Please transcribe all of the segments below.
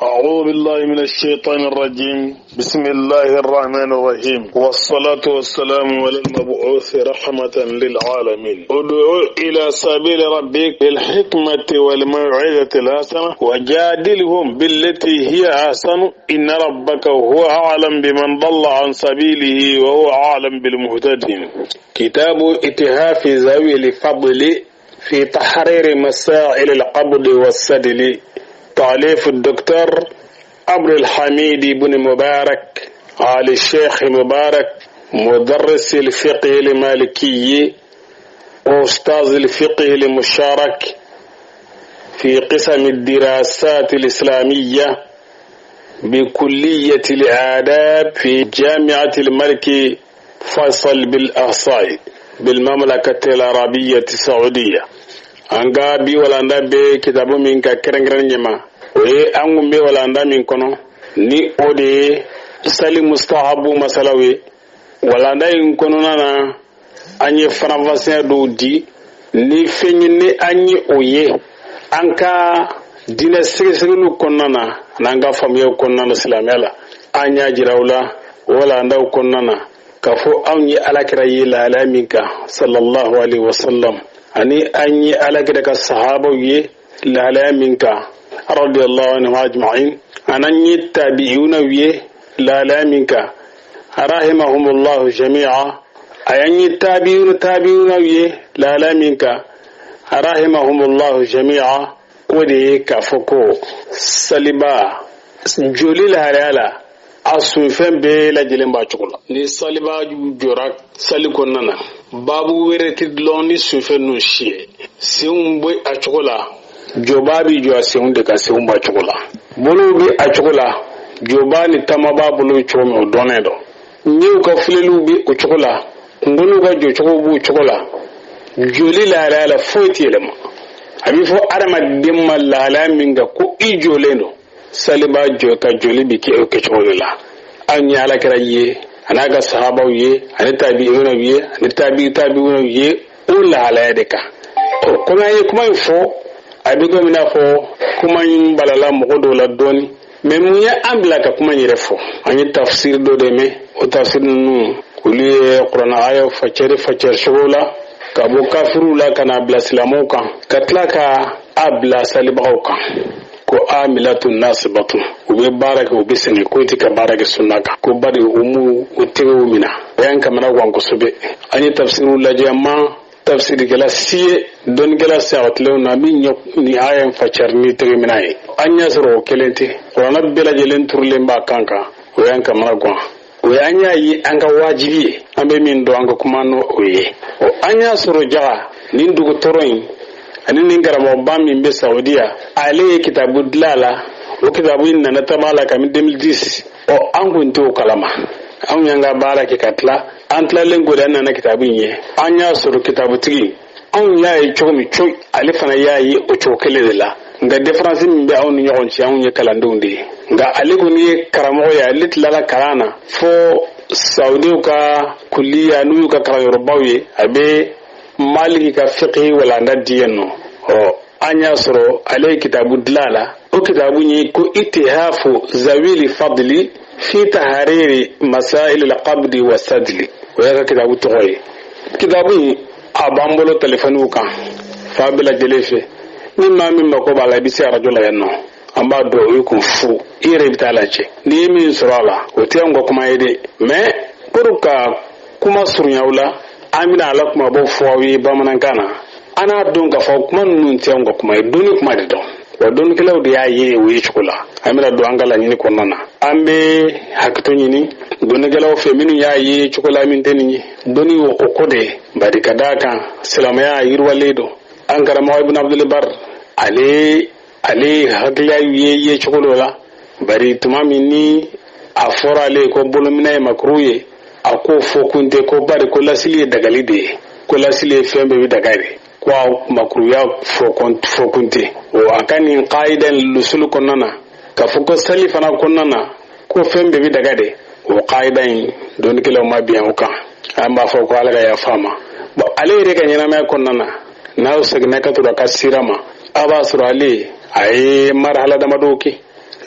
أعوذ بالله من الشيطان الرجيم بسم الله الرحمن الرحيم والصلاة والسلام على المبعوث رحمة للعالمين ادعو إلى سبيل ربك بالحكمة والموعظة الحسنة وجادلهم بالتي هي أحسن إن ربك هو أعلم بمن ضل عن سبيله وهو أعلم بالمهتدين. كتاب اتهاف ذوي الفضل في تحرير مسائل القبض والسدل، تأليف الدكتور عبد الحميد بن مبارك آل الشيخ مبارك، مدرس الفقه المالكي وأستاذ الفقه المشارك في قسم الدراسات الإسلامية بكلية الآداب في جامعة الملك فيصل بالأحصاء بالمملكة العربية السعودية. anga bi walanda be kitabu min ka kerengren nyama we angu be walanda min kono ni ode sali mustahabu masalawe walanda in kono nana anye franvasin do di ni fenyi ni anye oye anka dina sigisinu konnana nanga famiyo konnana islamiyala anya jirawla walanda konnana kafo anyi alakira yila alaminka sallallahu alaihi wasallam ani anyi alakida sahaba ye la minka radiyallahu anhum ajma'in ananyi tabi'una ye la minka rahimahumullah jami'a ayanyi tabi'una ye la minka rahimahumullah jami'a kode kafoko saliba joli la ala asunfen be la jelemba chukula ni saliba jura salikonnana babu were tidloni sunfen no shie siumbo achukula jobabi jo asiunde ka siumba chukula bulu bi achukula jobani tamaba bulu chomo donedo nyiu ka fulelu bi uchukula ngulu ga jo chukubu chukula joli la la foiti elema abi fo adama dimma la minga ku ijoleno saliba jo ka joli bi ke o ke cholela anya ala kira ye anaga sahaba ye ani tabi'una ye ani tabi'una ye ula ala yadeka o kuma fo abigo mina fo kuma yin balala mogodo la doni mais munya ambla ka kuma yire fo ani tafsir do de me o tafsir nu kuli qur'an aya facer shola ka bo kafiru la kana bla islamu kan katlaka abla salibaw kan ko amilatu nasibatu ube baraka ube sene ko tika baraka sunnaka ko bari umu utewe umina yan kamana wanko sobe ani tafsiru la jama tafsir gala siye don gala sa'atlu na min ni ayan facar ni tewe minayi anya soro kelente qur'ana bela jelen turle mba kanka yan kamana gwa o anya yi anga wajibi ambe min do anga kuma no oye o anya soro jaga nin dugo toroyin ani ningaramo bammi be Saudiya ale kitabu dilala o kitabu inna na tamala kam 2010 o angunto kalama an yanga bara ke katla antla lengo da na kitabu nye anya suru kitabu tigi an yayi chomi choy ale fana yayi o chokele la nga difference min be awni nyon ci an ye kalando ndi nga ale ko ni karamo ya litlala karana fo Saudi ka kulliya nu ka kara yorbawi abe maliki ka fiqhi wala ndadiyenno o anya soro alay kitabu dilala o kitabu ni ko ittihafu zawili fadli fi tahariri masail al-qabd wa sadli wa ya kitabu toy kitabu abambolo telefonu kan fabila jelefe ni mami mako bala bi sara jola yanno amba do yuko fu ire bitalache ni min surala o tiango kuma yede mais puruka kuma suryaula amina ala kuma bo fowi bamanan kana ana don ka fa kuma nun tiango kuma doni kuma de don wa don kelaw de yaye wi chukula amina do angala ni ko nana ambe hakto ni don gelaw fe minu yaye chukula min teni doni wo okode badi kadaka salama ya yirwaledo ankara ma ibn abdul bar ale hakla ye chukulola bari tumami ni afora le ko bolumina makruye ako fokunte ko bari ko lasili dagalide ko lasili fembe bi dagare kwa makruya fokunte o akani qaidan lusul konana ka foko salifana konana ko fembe bi dagade o qaidan don kilo mabiyan ka amma foko alaga ya fama bo ale rega nyana ma konana na usagna ka to ka sirama aba surali ay marhala da madoki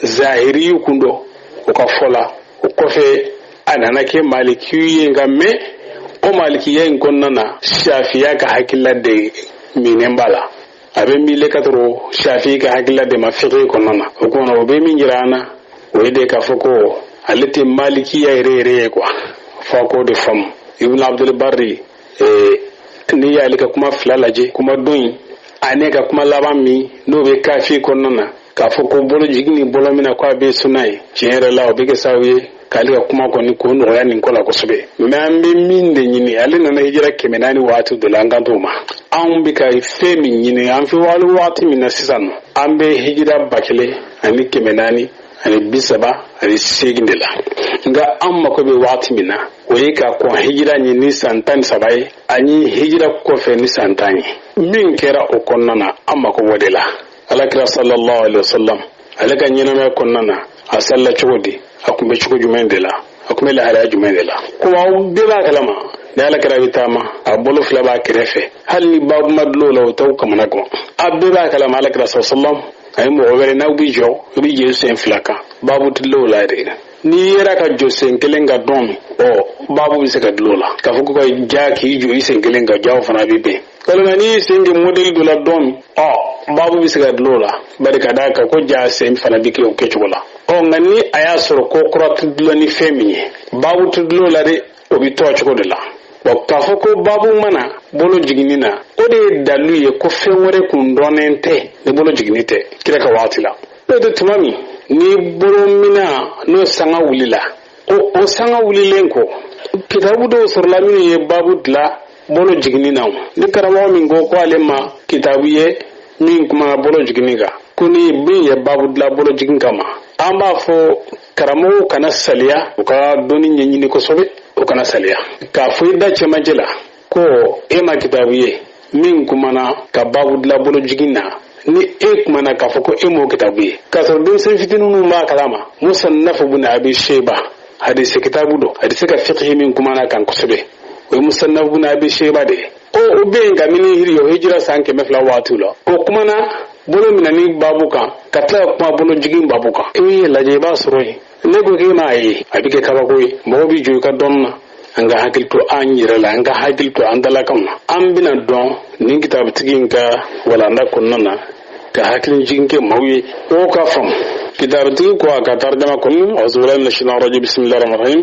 zahiri kundo o ka fola o kofe anana ke malikiye ngamme o malikiya in konnana shafiya ka hakilla de minen bala abe mile katro shafi ka hakilla de mafiqi konnana o kono be min jirana o de ka foko alati malikiya rere kwa fako de fam ibn abdul barri ni ya alika kuma filalaje kuma don ane ka kuma laban mi no be kafi konnana ka foko bolo jigni bolo mina kwa be sunai jere la o be ke sawiye kaliga kuma koni ko no ya nin kola ko sobe mambe min de nyini ale na hijira kemenani watu de langanto ma an bi kai fe min nyini an fi walu watu min sisan an be hijira bakele ani kemenani ani bisaba ani segindela nga an mako be watu mina oyi ka ko hijira nyini santan sabai ani hijira ko fe ni santani min kera o konnana an mako wodela alakira sallallahu alaihi wasallam alaka nyina me konnana asalla chodi akumbe chuko jumendela akumbe la hala jumendela kuma bela kalama da ala kara bitama abolo fla ba kerefe hal ni babu madlo law taw kamana ko abela kalama ala kara sallallahu ay mo wele na bi je sen flaka babu tillo la de ni yera ka jo sen kelenga don o babu bi se ka dlola ka fuko ko jaki jo isen kelenga jaw fana bibe kalama ni sengi model do la don o babu bi se ka dlola bari kada ka ko ja sen fana bi ke o ke chugola o ngani aya soro ko krot dlo ni femi babu tudlo la de o bi to chugo la o ka foko babu mana bolo jiginina o de dalu ye ko fenwore kun donente de bolo jiginite kira ka watila o de tumami ni bolo mina no sanga wulila o sanga wulilen ko kitabu do sorla min ye babu dla bolo jiginina ni karamo min go ko alema kitabu ye min kuma bolo jiginiga kuni bin ye babu dla bolo jigin kama amba fo karamo kana saliya o ka doni nyenyini ko sobe o kana saliya ka fo da chema jela ko ema kitabu ye min kuma na ka babu dla bolo jigina ni kuma na ka fo ko emo kitabu ye ka so dun sen fitinu ma kalama musannaf ibn abi shayba hadisi kitabu do hadisi ka fiqh min kuma na kan ko sobe o musannaf ibn abi shayba de o be ngamini hiriyo hijra sanke mefla watulo o kuma na bolo minani babuka katla kuma bolo jigin babuka laje ba suroi ne go ke mai abike kaba koy mo bi ju ka donna anga hakil to anyira la anga hakil to andala kam am bina don nin kitab tigin ka wala nda konnana ka hakil jigin ke mawi o ka fam kitab tigin ko ka tarjama kun azura min shina rajim bismillahir rahmanir rahim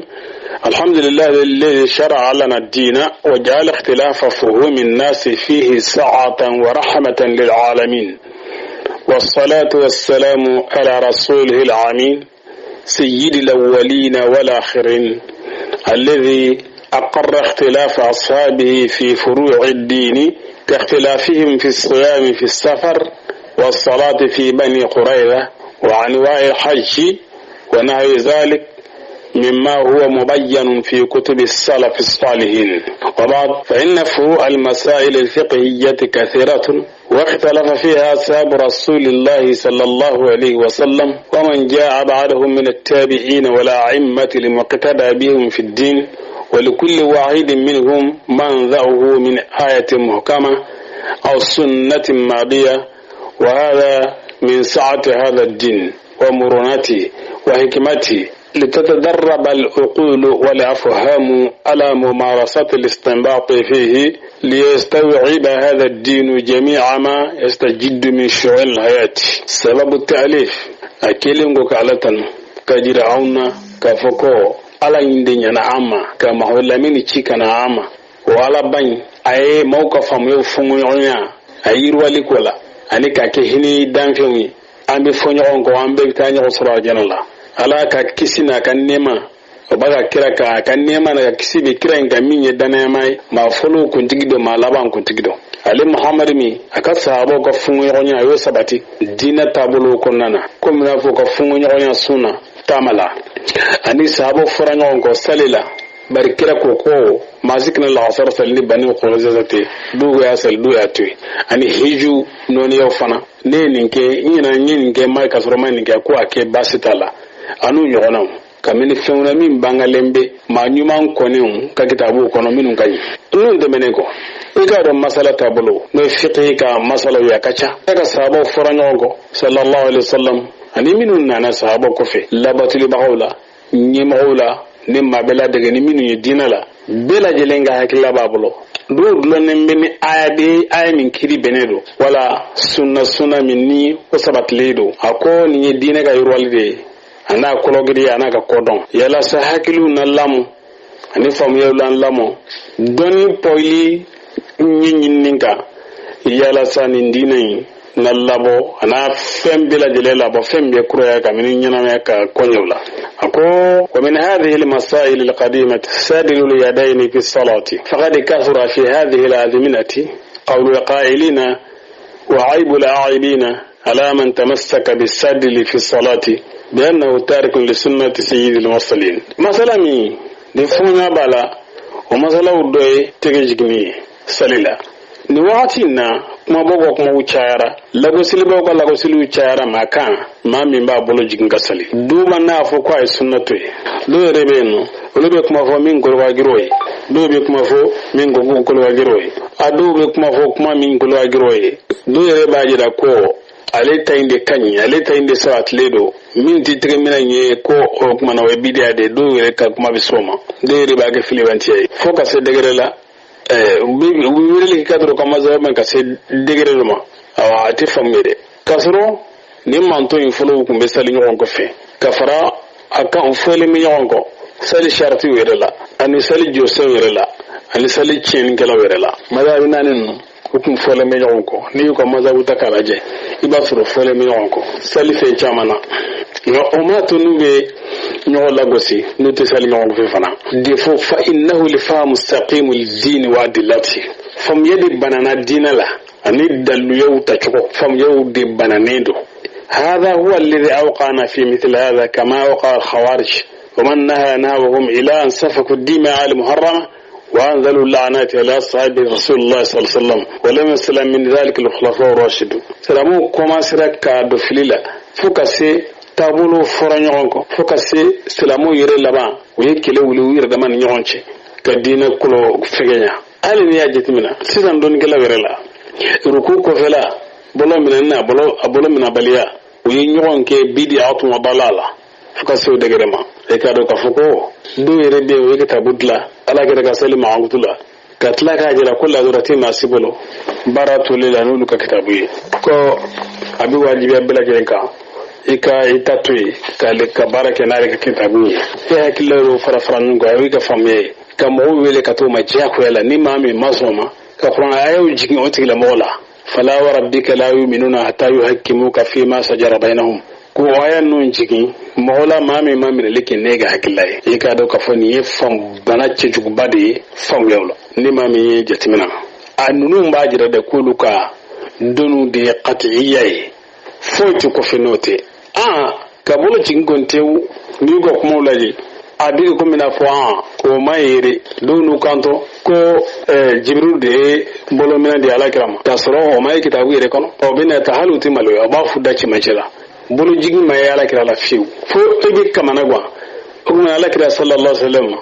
alhamdulillah alladhi shar'a lana ad-din wa ja'ala ikhtilafa fuhum an-nas fihi sa'atan wa rahmatan lil alamin والصلاة والسلام على رسوله العمين سيد الأولين والآخرين الذي أقر اختلاف أصحابه في فروع الدين كاختلافهم في الصيام في السفر والصلاة في بني قريظة وأنواع الحج ونحو ذلك مما هو مبين في كتب السلف الصالحين وبعد فإن فروع المسائل الفقهية كثيرة واختلف فيها أصحاب رسول الله صلى الله عليه وسلم ومن جاء بعدهم من التابعين والأئمة لمقتدى بهم في الدين ولكل واحد منهم منذعه من آية محكمة أو سنة ماضية وهذا من سعة هذا الدين ومرونته وحكمته لتتدرب العقول والأفهام على ممارسة الاستنباط فيه ليستوعب هذا الدين جميع ما يستجد من شؤون الحياة. سبب التأليف أكيلنغو كالتن كجرعون كفكو على يندين نعما كما هو لمن تشيك نعما وعلى بين أي موقف ميوفونيا أي روالك ولا أنك أكيهني دانفيوي أمي فونيونغو أمبي تاني غصرا جنلا ala ka kisi na kan nema o baga kira ka kan nema na kisi be kira nga minye dana mai ma folo kuntigido ma laban kuntigido ali muhammad mi aka sahabo ka fungu yonya yo sabati dina tabulo konnana ko mina fo ka fungu yonya suna tamala ani sahabo furanyo ko salila bari kira ko mazikna la asar salli bani qurayzati dugo ya sal du ya tu ani hiju noni yo fana ne ninke nyina nyinke mai kasoro mai ninke ko ake basitala anu nyogona kamini fewna min bangalembe ma nyuman konen ka kitabu kono minun kanyi nun de meneko iga do masala tabulo no fiqhi ka masala ya kacha ka sabo foranyogo sallallahu alaihi wasallam ani minnu nana sahaba kɔfɛ labatulibagaw la ɲɛmɔgɔw la ni maa bɛɛ ladege ni minnu ye diinɛ la bɛɛ lajɛlen ka hakilila b'a bolo dɔw dulonnen bɛ ni aya min kiri bɛnnen don wala sunna min ni o sabatilen don a ko nin ye diinɛ ka yiriwali de ye a n'a kɔlɔgiri a n'a ka kɔdɔn yalasa hakiliw na lamɔ ani faamuyaw la lamɔ dɔnni pɔyili ɲɛɲinini kan yalasa nin diinɛ in na labɔ a n'a fɛn bɛɛ lajɛlen labɔ fɛn bɛɛ kuraya ka minnu ɲɛnamaya ka kɔɲɛw la a ko ومن هذه المسائل القديمة سادل اليدين في الصلاة فقد كثر في هذه الآزمنة قول القائلين وعيب العائبين على من تمسك بالسادل في الصلاة بأنه تارك لسنة سيد المرسلين مثلا مي دفونا بالا ومثلا ودوي تجيجني سليلا ni wakati na kuma bɔbɔ kuma wucayara lagosilibaw ka lagosili wucayara ma kan maa min b'a bolo jigin ka sali duuba n'a fɔ ko a ye sunna to ye dɔw yɛrɛ bɛ yen nɔ olu bɛ kuma fɔ min kolowagiro ye dɔw bɛ kuma fɔ min kolowagiro ye a dɔw bɛ kuma fɔ kuma min kolowagiro ye dɔw yɛrɛ b'a jira ko ale ta in de ka ɲi ale ta in de sabatilen don min tɛ tɛgɛ minɛ ye ko o kuma na o ye bidiya de dɔw yɛrɛ ka kuma bɛ s'o ma dɔw yɛrɛ b'a kɛ filibantiya ye fo ka se dɛgɛrɛ la wili ka dɔrɔn ka mazaba man ka se degere dɔ ma a tɛ faamu dɛ k'a sɔrɔ ni manto in fɔlɔ tun bɛ sali ɲɔgɔn kɔfɛ ka fara a kan fɔlen bɛ ɲɔgɔn kɔ sali saritiw yɛrɛ la ani sali jɔsenw yɛrɛ la ani sali tiɲɛnikɛlaw yɛrɛ la mazabi naani ninnu u tun fɔlen bɛ ɲɔgɔn kɔ n'i y'u ka mazabu ta k'a lajɛ i b'a sɔrɔ fɔlen bɛ ɲɔgɔn kɔ sali fɛn caman na nka o m'a to n'u bɛ ɲɔgɔn lagosi n'u tɛ sali ɲɔgɔn fɛ fana defo fa innahu lifahamu mustaqimu lidini wa adillati famuya de banana diinɛ la ani daluyaw tacogo famuyaw de bananen don هذا هو الذي أوقعنا في مثل هذا كما أوقع الخوارج ومن نهاهم إلى أن سفكوا الدماء المحرمة وأنزلوا اللعنات على أصحاب رسول الله صلى الله عليه وسلم ولم يسلم من ذلك الخلفاء الراشدون سلامو كما سرك دفليلا فكسي tabolo fora ɲɔgɔn kɔ fo ka se silamɛw yɛrɛ laban u ye kɛlɛ wuli u yɛrɛ dama ni ɲɔgɔn cɛ ka diinɛ kolo fɛgɛnya hali ni y'a jateminɛ sisan dɔnnikɛlaw yɛrɛ la ruku kɔfɛla bolo minɛni a bolo minɛbaliya u ye ɲɔgɔn kɛ bidiya tuma bala la fo ka se o dɛgɛrɛ ma e k'a dɔn k'a fɔ ko dɔw yɛrɛ bɛ yen u ye kitabu dilan ala kɛra ka seli mahamutu la ka tila k'a jira ko ladɔrɔti maa si bolo baara tolen la n'olu ka kitabu ye ko a bɛ wajibiya bɛɛ lajɛlen kan i ta to ye ka baara kɛ n'ale ka kitabu ye e hakililaw fara ɲɔgɔn kan o y'i ka faamuya ye ka mɔgɔw wele ka t'o ma diyagoya la ni maa min ma sɔn ma ka kuranɛ ayaw jigin o tigilamɔgɔ la fala wa rabbika la yu'minuna hatta yuhakkimuka fima shajara bainahum ko aya ninnu jigin mɔgɔ la maa min ma minɛli kɛ ne ka hakilila ye i k'a dɔn k'a fɔ nin ye bana cɛjuguba de ye faamuyaw la ni maa min ye jateminɛ a ninnu b'a jira de k'olu ka dɔnniw de ye qat'iyya ye foyi tɛ kɔfɛ n'o tɛ ka bolo jigin kɔntew n'i ka kumaw lajɛ a bɛ komi n'a fɔ o ma yere dɔw n'u kanto ko jibrilu de ye bolominɛ di alakira ma k'a sɔrɔ o ma ye kitabu yɛrɛ kɔnɔ o bɛ na ta hali u tɛ maloya o b'a fɔ da cɛmancɛ la bolo jigin ma ye alakira la fiyewu fo e bɛ kamana gan o tuma alakira sallallahu alaihi wa sallam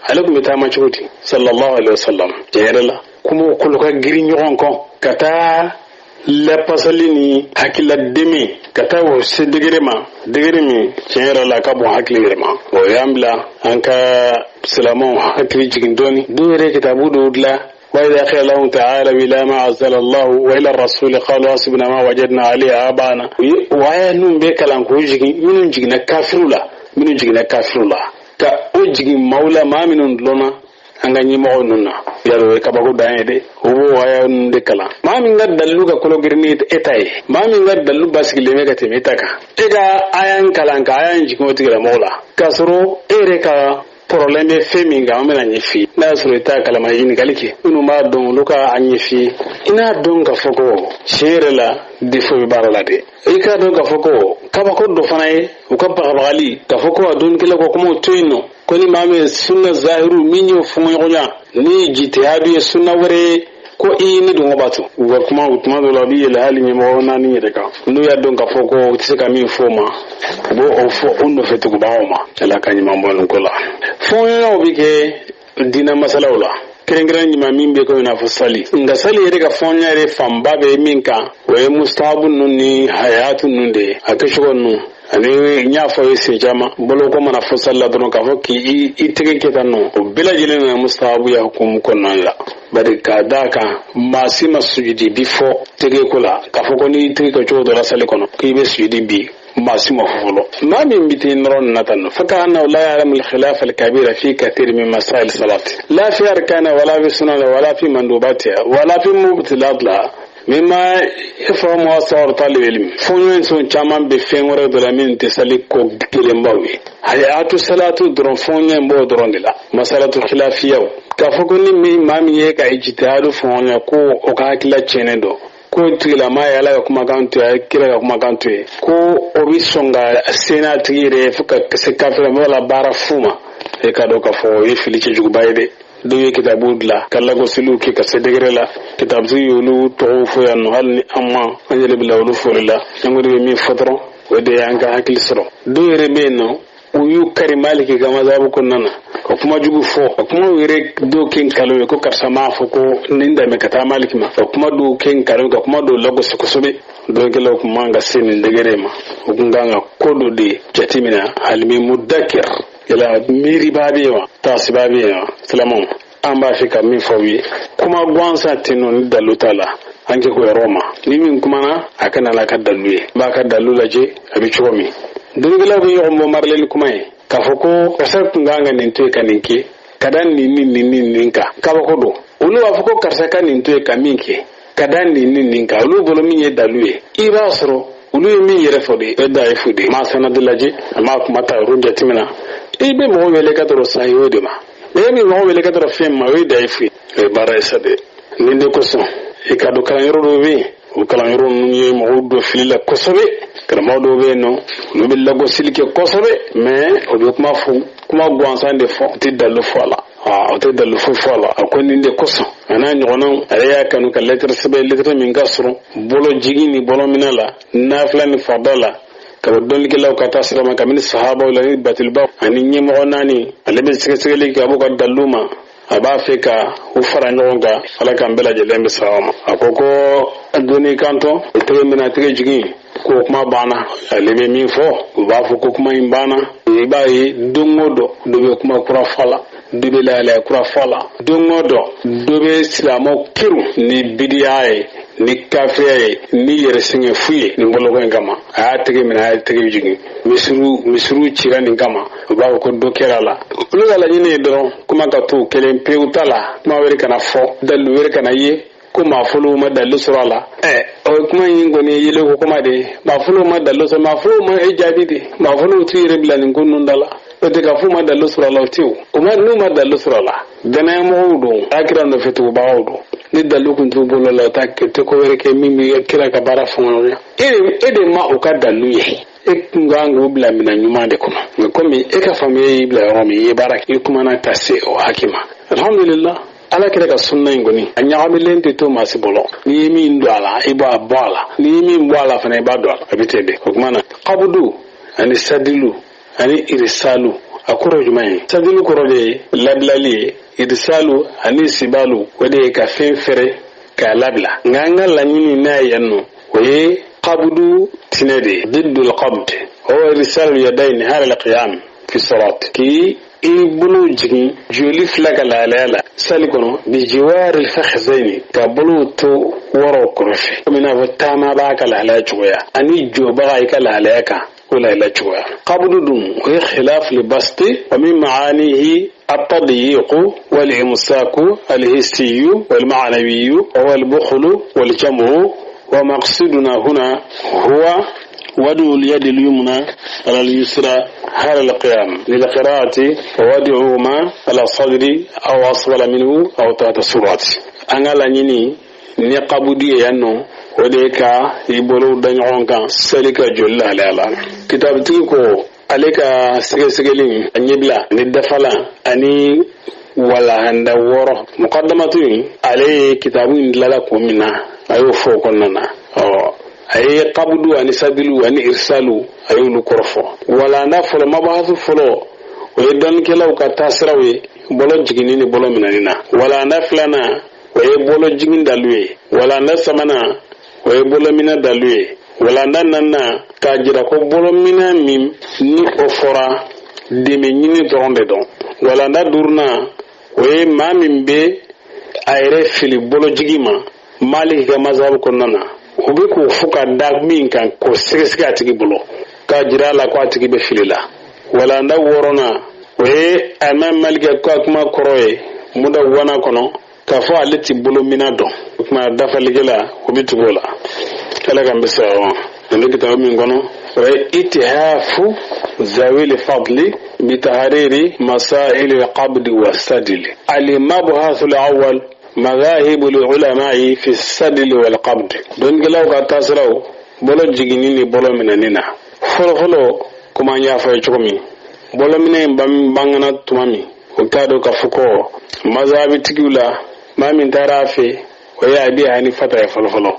ale tun bɛ taama cogo di sallallahu alaihi wa sallam tiɲɛ yɛrɛ la kumaw kolo ka girin ɲɔgɔn kɔ ka taa lapasali ni hakila demi ka taa o se degere min tiɲɛ yɛrɛ la ka bon hakili yɛrɛ ma o y'an bila an ka silamɛw hakili jigin dɔɔni dɔw yɛrɛ kitabu dɔw dilan وإذا قيل لهم تعالوا إلى ما أنزل الله وإلى الرسول قالوا حسبنا ما وجدنا عليه آباءنا وآية نون بكلام كوجين منو جينا كافر لا ka o jigin maula ma minun lona an ga nyimo nunna yaro ka bago daede o waya nde kala ma min ga dallu ga kolo girni etay ma min ga dallu basigile me ga temetaka ega ayan kalanka ayan jigin o tigala maula kasoro ere ka problème femi ga amena nyifi na suru ta kalama yin galike unu ma don luka anyifi ina don ga foko shere la defo barala de ika don ga foko kaba ko do fanaye u ka bagali ka foko don kila ko kuma toyino ko ni mame sunna zahiru minyo funyonya ni jitihadu sunna wore ko ini don batu wa kuma utuma do labi el hali ni mo na ni de ka nu ya don ka foko tsika mi foma bo o fo onno fetu ko baoma ala kanyi mambo ko la fonyo bige dina masala wala kirengiran nyima min be ko na fo sali nga sali yere ka fonyare famba be min ka we mustabun nun ni hayatun nun de akashugo nun ani nya fo yesi jama bolo ko mana fo salla don ka fo ki I tege ke tanno o bila jilin na mustahabu ya hukum konnon la bari ka daka masima sujudi bifo tege kula ka fo ko ni tege ko jodo la sale kono ki be sujudi bi masima folo ma min bitin ron natan fa kana la ya'lam al khilaf al kabira fi kathir min masail salat la fi arkana wala fi sunan wala fi mandubatiha wala fi mubtilat la مما يفهم وصار طالب علم فنون سون chaman be fengore de la min tesali ko kilembawi hayatu salatu dron fonye mbo dron dila masalatu khilafiyya ka fogoni mi mami ye ka ijtihadu fonye ko o ka kila chenendo ko tila ma yala kuma kanto ya kira kuma kanto ko obi songa sena tire fuka se kafira wala bara fuma e ka do ka fo yi filici jugubayde do ye kitabu la kala go silu ke ka sedegre la kitab zu yulu to fo ya no halni amma anjele bila wulu fo la ngori mi fotro wede yanga hakil soro do yere be no uyu kari maliki ga mazabu kunnana ko kuma jugu fo ko kuma were do ken kalo ko karsa ma fo ko ninda me kata maliki ma ko kuma do ken kalo ko kuma do logo ko sobe do ke lo kuma nga sinin degere ma ko nganga kodo de jatimina halmi mudakkir ila miri babiwa tasibabiwa salamu amba fika min fawi kuma gwansa tinun dalutala anke ko roma ni min kuma na akana la kadaluye ba ka dalula je abi chomi dungila bi yo mo marlen kuma e ka foko kasa nganga ninto kaninke kadan ninka ka ba kodo ulu wa foko karsa kaninto kaminke kadan ninka ulu bolo min ye daluye ibasro ulu min yere fode da ifude ma sanadulaje ma kuma ta runja timina ibe mo wele ka toro sahiyo de ma emi mo wele ka toro fem ma we dai fi e bara isade ninde ko so e ka do kan yoro be o kala yoro nyi mo do filila ko sobe kala mo do be no no billa go silike ko sobe mais o do kuma fu kuma gwansande fo ti dalu fola o te dalu fo fola ko ninde ko so ana nyonon aya kanu ka letter sabe letter min gasro bolo jigini bolo minala nafla ni fadala kaba don ki law kata sirama kamin sahaba wala batil ba ani nyemo nani alebe sikesele ki abuka daluma aba feka u fara nyonga ala kan bela je lembe sawama akoko adoni kanto tege mina tege jigi ko kuma bana alebe mi fo ba fo ko kuma imbana e ba yi dongodo dobe kuma kura fala dobe la kura fala dongodo dobe silamo kiru ni bidiyaye ni kafeye ni yere singe fuye ni ngolo ko ngama a tege mina a tege jigi misru chira ni ngama ba ko do kerala lu la ni do kuma ka to kelen peutala kuma were kana fo dalu were kana ye kuma fulu ma dalu surala o kuma yingo ni yele ko kuma de ma fulu ma dalu so ma fulu ma e jadi de ma fulu ti rebla ni gonun dala o de ka fu ma dalu surala tiu o ma nu ma dalu surala dana mo do akira no fetu ba do ni dalu kun tu bolo la ta ke te ko were ke mimi kira ka bara fono ya ede ma o ka dalu ye e ngango bla mina nyuma de kuma ngomi e ka fami bla romi e bara ki kuma na tase o hakima alhamdulillah ala kira ka sunna ngoni anyami lente to masibolo ni mi ndwala iba bala ni mi mbwala fana iba dwala abitede kuma na qabudu ani sadilu ani irsalu akoro jumai sadilu korode lablali irsalu ani sibalu wade ka fenfere ka labla nganga lanyini na yanno we qabudu tinade ضد القبض هو ارسال اليدين على القيام في الصلاه كي ibulu jigi joli flaga la la salikono bi jiwar al fakhzaini ka bulu to woro krofi mina wata ba ka la juya ani jo ba ka la ka wala la juya qabdudum wa khilaf li basti wa min maanihi التضييق والإمساك الحسي والمعنوي والبخل والجمع ومقصدنا هنا هو وضع اليد اليمنى على اليسرى على القيام للقراءة ووضعهما على الصدر أو أسفل منه أو تحت السرة أنا لنيني نقبضي ينو وديكا يبولو دنيونكا سلك جل على كتاب تيكو عليك سيغلين أنيبلا ندفلا أني ولا عند ورا مقدمة عليه كتاب لكم منا أيو فوقنا ay qabdu ani sadilu ani irsalu ayulu korfo wala na folo mabahasu folo o don kelaw ka tasrawe bolo jigini ni bolo minanina wala na flana o bolo jigin dalwe wala na samana o bolo mina dalwe wala nanna ka jira ko bolo mina mim ni ofora de me nyini doronde don wala nda durna we mamin be ayre fili bolo jigima malik ga mazhab ko nana obe ko fuka dag min kan ko sirsiga tigi bolo ka jira la ko tigi be filila wala nda worona we amam malik ko kuma koroye muda wana kono ka fo alati bolo mina don kuma dafa ligela obe tugola kala kan be sawa ndo kitabu min gono wa ittihafu zawil fadli بتحرير مسائل القبض والسدل المبحث الأول مذاهب العلماء في السدل والقبض دون جلو كتاسرو بولو جيجيني بولو مننا فلو كما يافا يشومي بولو منين بانغنا تومامي وكادو كفوكو مذهب تيغولا ما من ترافي ويا بي هاني فتا فلو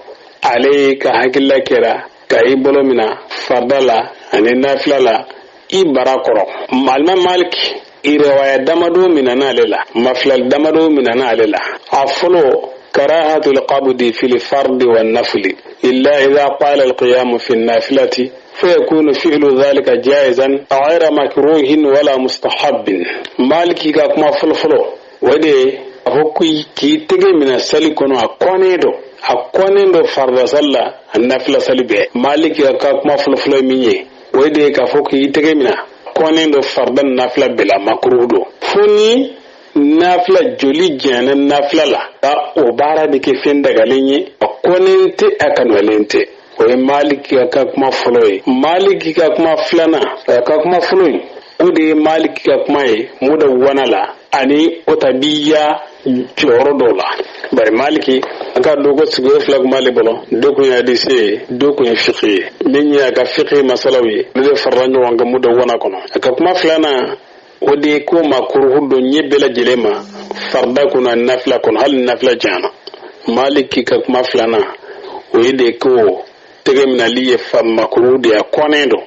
عليك حكلا كرا كاي بولو منا فردلا اني نافلا i barakoro malma malik i riwaya damado minana lela maflal damado minana lela aflo karahatu alqabdi fi alfard والنفل illa idha qala alqiyam fi an-nafilati فيكون فعل ذلك جائزا غير مكروه ولا مستحب مالك ka kuma fulfulo wade hokki ki tege mina sali kono akonedo farda salla an-nafila salibe malik ka kuma fulfulo minye wede ka fo ki tege mina konendo fardan nafla bila makrudo foni nafla joli jana nafla la ta o bara de ke fen daga lenye konente akanwalente o maliki ka kuma floy maliki ka kuma flana ka kuma floy ode maliki ka kuma e muda wanala ani otabiya joro dola bari maliki aka dogo sigo flag mali bolo doku ya dise doku ya fiqi minya ka fiqi masalawi de farranyo wanga muda wana kono aka kuma flana ode ko makruhu do nyebela jelema farda kuna nafla kono hal nafla jana maliki ka kuma flana ode ko tege minaliye fa makruhu de akonendo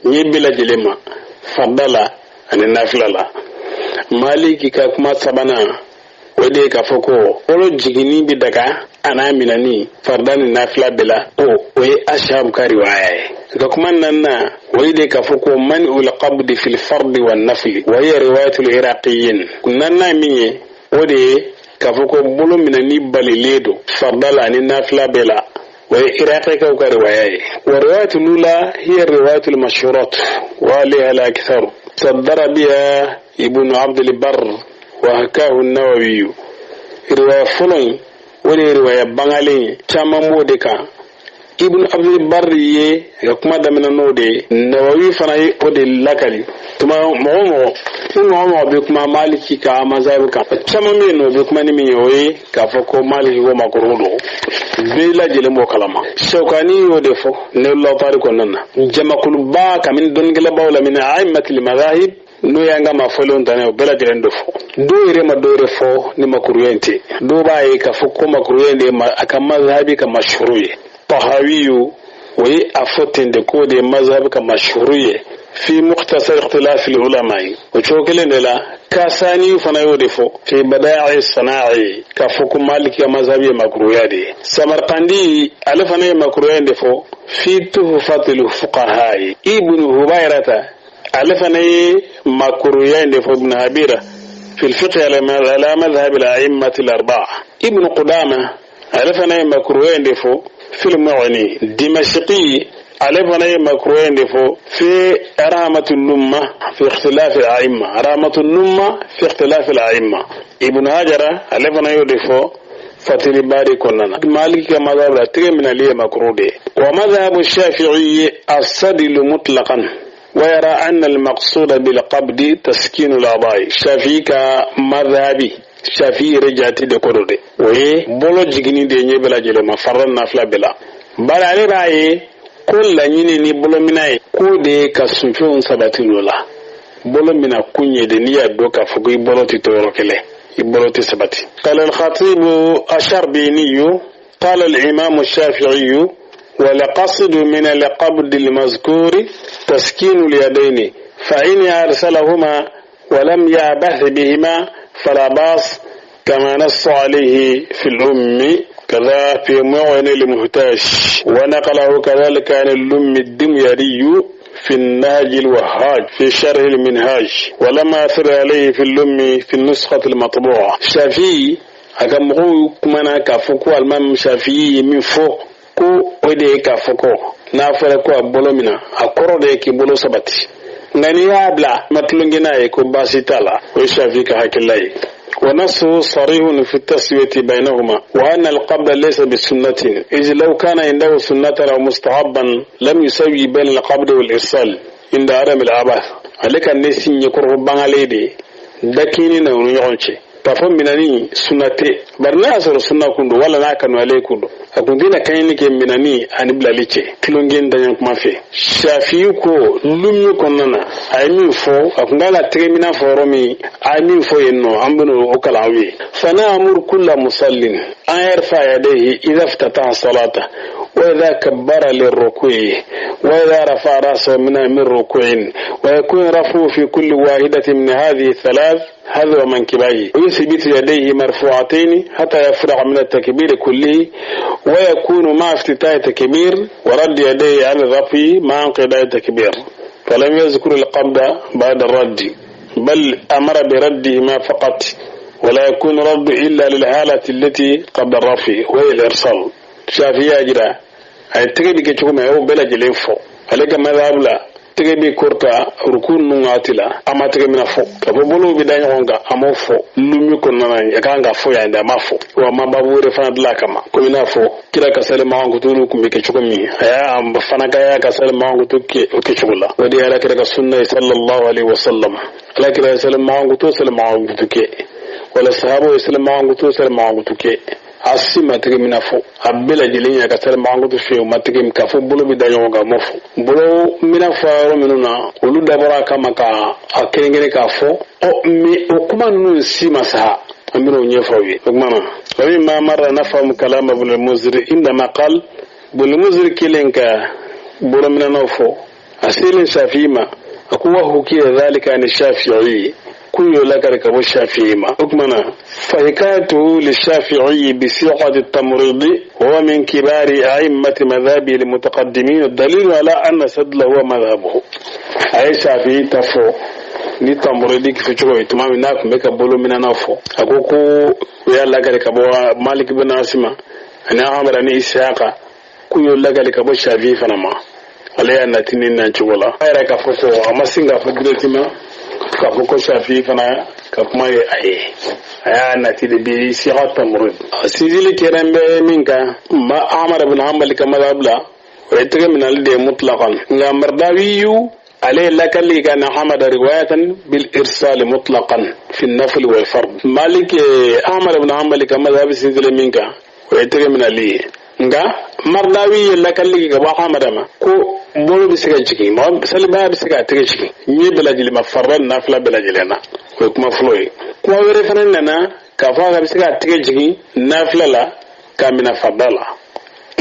nyebela jelema fardala ani nafla la maliki ka kuma sabana wade ka foko olo jigini bi daga ana minani fardani nafila bila o we ashab ka riwaya ka kuma nanna wade ka foko man ul qabd fil fard wan nafl wa hiya riwayat al iraqiyyin kunna minye wade ka foko bulu minani baliledo fardala ni nafila bila wa iraqi ka riwaya wa riwayat lula hiya riwayat al mashhurat wa liha al akthar صدر بها ابن عبد البر وحكاه النووي رواية فلان ولي رواية بانغالي تاما مودكا ابن عبد البر يكما دمنا نودي النووي فناي ودي لكالي تما مو بكما مالكي كا مذهبكا تاما مينو بكما نميوي كافوكو مالكي ومكرودو بلا جلمو كلام شوكاني ودفو نلو طارق ننا جمع كلبا كمن دونجلا باولا من عامة المذاهب no yanga ma folon tane bela direndo fo do ire ma do refo ni makuruyente do baye ka fukko makuruyende ma aka mazhabi ka mashhuruye tahawiyu wa afotende ko de mazhabi ka mashhuruye fi mukhtasar ikhtilaf al ulama wa chokele la kasani fana yo defo fi bada'i sana'i ka fukko maliki mazhabi makuruyade samarqandi alfana makuruyende fo fi tuhfatul fuqaha ibn hubayrata ألفني مكرويين ابن هبيرة في الفقه على مذهب الأئمة الأربعة ابن قدامة ألفني مكرويين في المعني دمشقي ألفني مكرويين في رحمة النمة في اختلاف الأئمة رحمة النمة في اختلاف الأئمة ابن هاجر ألفني يدفو فتل باري كننا مالك مذهب لا تجي من عليه مكروه ومذهب الشافعي السدل مطلقا ويرى أن المقصود بالقبض تسكين الأعضاء شافعي كمذهبي شافعي رجعتي دكورودي وهي بولو جيجيني دي نيبلا جلما فرنا فلا بلا بل علي باي كل نيني بولو مناي كودي كسنفون سباتي لولا بولو منا كوني دي نيا دوكا فوقي بولو تتورو كله بولو تسباتي قال الخطيب الشربيني قال الإمام الشافعي ولقصد من القبض المذكور تسكين اليدين فإن أرسلهما ولم يعبث بهما فلا باس كما نص عليه في الأم كذا في موعن المهتاج. ونقله كذلك عن اللم الدميري في النهج الوهاج في شرح المنهاج، ولما أثر عليه في اللم في النسخة المطبوعة. الشافعي أكمل كمانا كفوكو المام شافعي من فوق كو ودي كفوكو نافر كو أبولومنا أكورو دي كيبولو سبتي ngani yabla matlungina يكو باسيتالا وشافعي كهكلاي. ونصه صريح في التسوية بينهما، وأن القبض ليس بسنة، إذ لو كان عنده سنة أو مستحبا لم يسوي بين القبض والإرسال عند عدم العباث. عليك الناس يقرب بانغاليدي دكيني نونيونشي تفهم مناني سنتي برنا أسر سنة كندو ولا ناكن عليه كندو أكندينا كايني كي مناني أنبلا ليتشي تلونجين دانيك ما في شافيوكو لوميو كوننا أيمين فو أكندالا تريمينا فورومي أيمين فو ينو أمبنو أكلاوي. فأنا أمر كل مصلٍ أن يرفع يديه إذا افتتح الصلاة وإذا كبر للركوع وإذا رفع رأسه من ركوع، ويكون رفعه في كل واحدة من هذه الثلاث هذا منكبيه، ويثبت يديه مرفوعتين حتى يفرغ من التكبير كله، ويكون مع افتتاح التكبير ورد يديه عن الرفع مع انقضاء التكبير. فلم يذكر القبض بعد الرد، بل أمر بردهما فقط، ولا يكون رد إلا للحالة التي قبل الرفع وهي الإرسال. شافيا جرا أي تجيبي كتشوم أو بلا جلينفو عليك ماذا أبلا تجيبي كورتا ركون نعاتلا أما تجيبي نفو كبولو بداية هونغا أموفو لومي كنا يكانغا فو يعني دمافو وما بابوري فند لا كما كمينا فو كلا كسر ما هو كتولو كمي كتشومي يا أم فناكا كسر ما هو كتوكي كتشولا ودي على كذا السنة صلى الله عليه وسلم على كذا سلم ما هو كتو سلم ما هو كتوكي ولا صحابه سلم ما هو كتو سلم ما هو كتوكي asi matike minafo abela jilinya kasal mangu to fe matike mkafo bolo bidanyo ga mofo bolo minafo ro minuna ulu dabara kama ka akengene kafo o mi okuma nu si masaha amiro nyefawi ogmana wabi ma marra nafam kalama bul muzri indama qal bul muzri kilenka bolo minanofo asilin shafima akuwa hukia dhalika ni shafi'i كل لك أبو الشافعي ما أكمنا فحكايته للشافعي بصيغة التمريض هو من كبار أئمة مذهبه المتقدمين، الدليل على أن سدل هو مذهبه. أي شافعي تفو ni tamuridi kifichuko itumami na kumeka bolo mina nafo akoko ya lagari kabo Malik ibn Asima ana amara ni Ishaqa kuyo lagari kabo Shafi'i fanama alaya natini na chugola ayra ka foko amasinga fadretima ka foko Shafi'i fana ka kuma aye aya natide bi sighata murid asizili kerembe minka ma amara ibn Hanbal kama abla wa yatga min al-de mutlaqan nga mardawiyu عليه لك اللي كان حمد رواية بالإرسال مطلقا في النفل والفرض مالك أحمد بن حنبل كما ذهب سنزل منك ويتغي من اللي nga mardawi laka ligi ga ba hamada ma ko bolo bisiga jiki ma sali ba bisiga tige jiki ni bela jili ma farran nafla bela jilena ko kuma floy ko were fanan nana ka fa ga bisiga tige jiki nafla la kamina fadala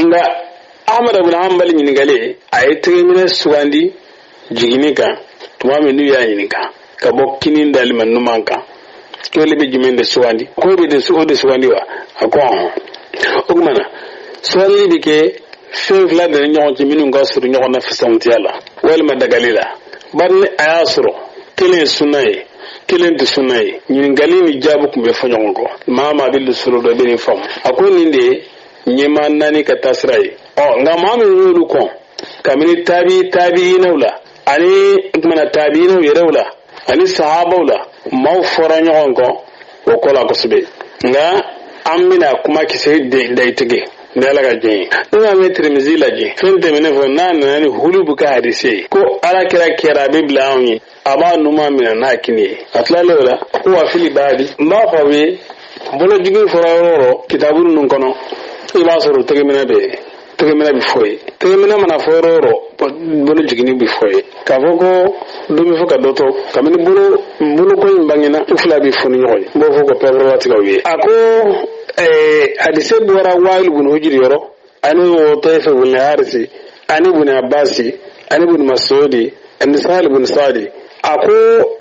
nga Ahmad ibn Hanbal ni ngale ay tige mina suwandi jiginika tuma me nu ya yinika ka bokkini dal man numanka to lebe jimende suwandi ko be de suwandi wa akon ogmana suwandi dike fevla de nyon ci minu ngasuru nyon na fasanti yalla wal ma dagalila barni ayasro kelen sunay kelen de sunay nyin galini jabu kumbe fanyongo mama bil sulu do be fam akon ninde nyema nani ka tasrai o nga mama yulu ko kamini tabi nawla ani mana tabiino yerawla ani sahabawla mawfara nyongo wokola kosbe nga amina kuma kise daitige ndalaga je nga metri mizilaje fente menefo nani hulubu ka hadisi ko ala kira bibla oni aba numa mina nakini atlale wala ko afili badi mbafawe bolo jigi fororo kitabun nun kono ibasoro tegemina be bifoy tegemina mana fororo bolo jigini bifoy kafoko dumi foka doto kamini bolo ko imbangina ufla bi funi nyoy bo foko pebro wati gawi ako hadise bora wail bun hujri yoro ani wo tayfa bun harisi ani bun abasi ani bun masudi ani sahal bun sadi ako